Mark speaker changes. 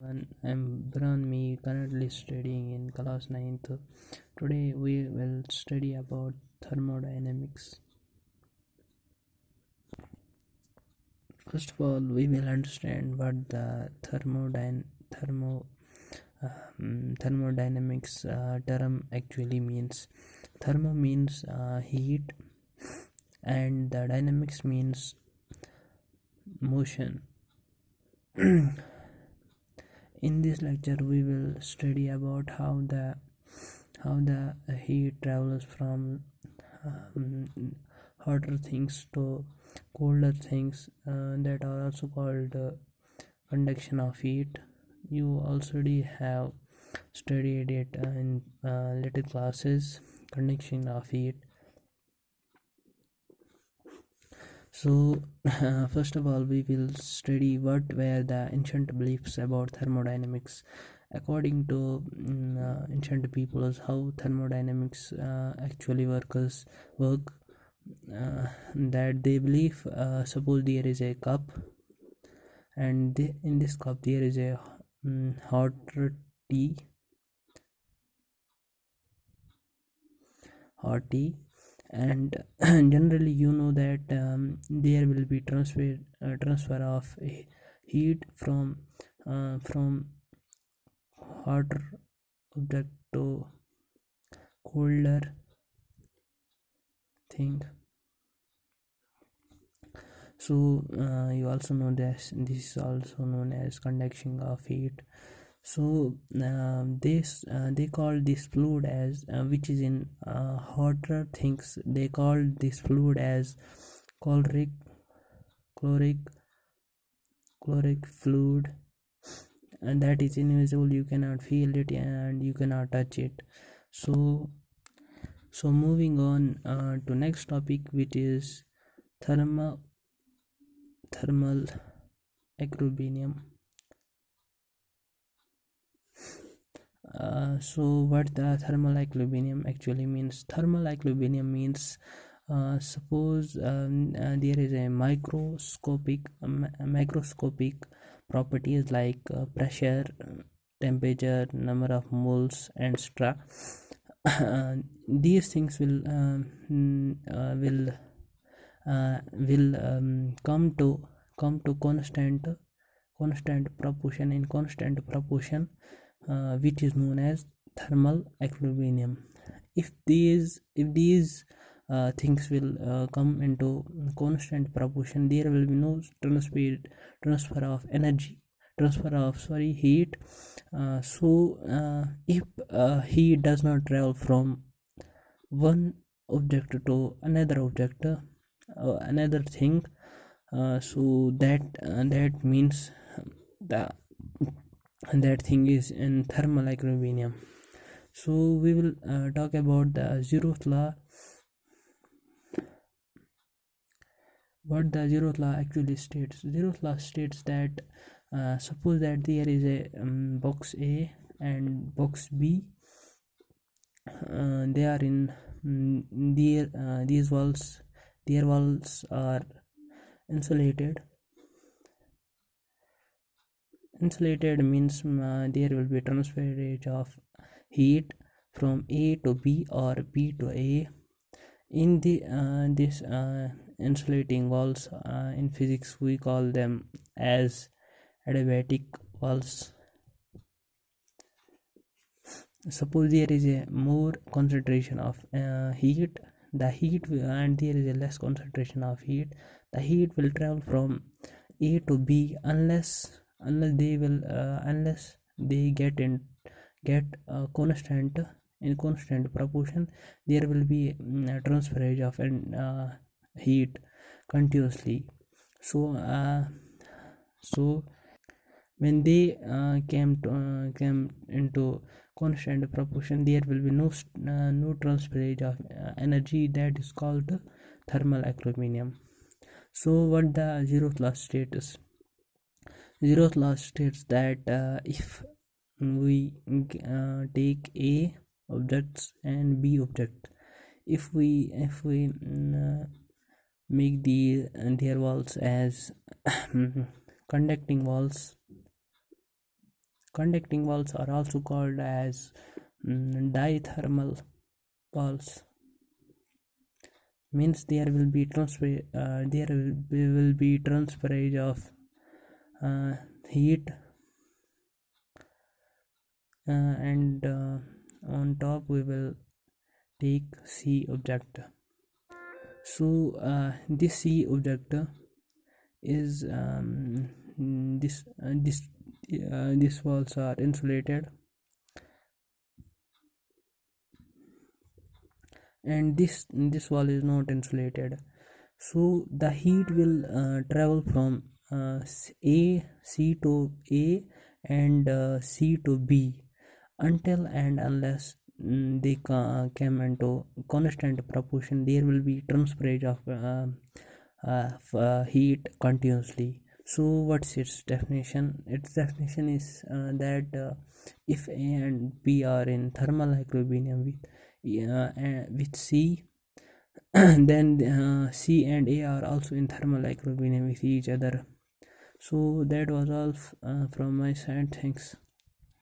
Speaker 1: I'm Branmi, currently studying in class 9th. Today we will study about thermodynamics. First of all, we will understand what the thermodynamics term actually means. Thermo means heat, and the dynamics means motion. In this lecture, we will study about how the heat travels from hotter things to colder things, that are also called conduction of heat. You already have studied it in little classes, conduction of heat. So first of all, we will study what were the ancient beliefs about thermodynamics. According to ancient peoples, how thermodynamics actually work, that they believe, suppose there is a cup, and in this cup there is a hot tea hot tea and generally you know that there will be transfer of heat from hotter object to colder thing. So you also know this is also known as conduction of heat. So they call this fluid as which is in hotter things, they call this fluid as chloric chloric chloric fluid, and that is invisible, you cannot feel it and you cannot touch it. So moving on to next topic, which is thermal equilibrium. So what the thermal equilibrium actually means? Thermal equilibrium means, suppose there is a microscopic properties like pressure, temperature, number of moles, and stra. These things will come to constant proportion, in constant proportion, which is known as thermal equilibrium. If these things will come into constant proportion, there will be no transfer of energy, transfer of heat. If heat does not travel from one object to another object, another thing, so that means the that thing is in thermal equilibrium. So we will talk about the zeroth law. What the zeroth law actually states? Zeroth law states that suppose that there is a box A and box B. They are in these walls. Their walls are insulated. Insulated means there will be transferage of heat from A to B or B to A. In this insulating walls, in physics we call them as adiabatic walls. Suppose there is a more concentration of heat, and there is a less concentration of heat, the heat will travel from A to B unless they get constant, in constant proportion. There will be transferage of heat continuously. So when they came into constant proportion, there will be no transferage of energy, that is called thermal equilibrium. So what the zeroth law states? Zeroth law states that if we take A objects and B object, if we make their walls as conducting walls, Conducting walls are also called as dithermal walls. Means there will be transferage of heat, and on top we will take C object. So this C object is these walls are insulated, and this wall is not insulated. So the heat will travel from C to A and C to B until and unless they come into constant proportion. There will be transferage of heat continuously. So what's its definition? Its definition is that if A and B are in thermal equilibrium with C, then C and A are also in thermal equilibrium with each other. So that was all from my side. Thanks.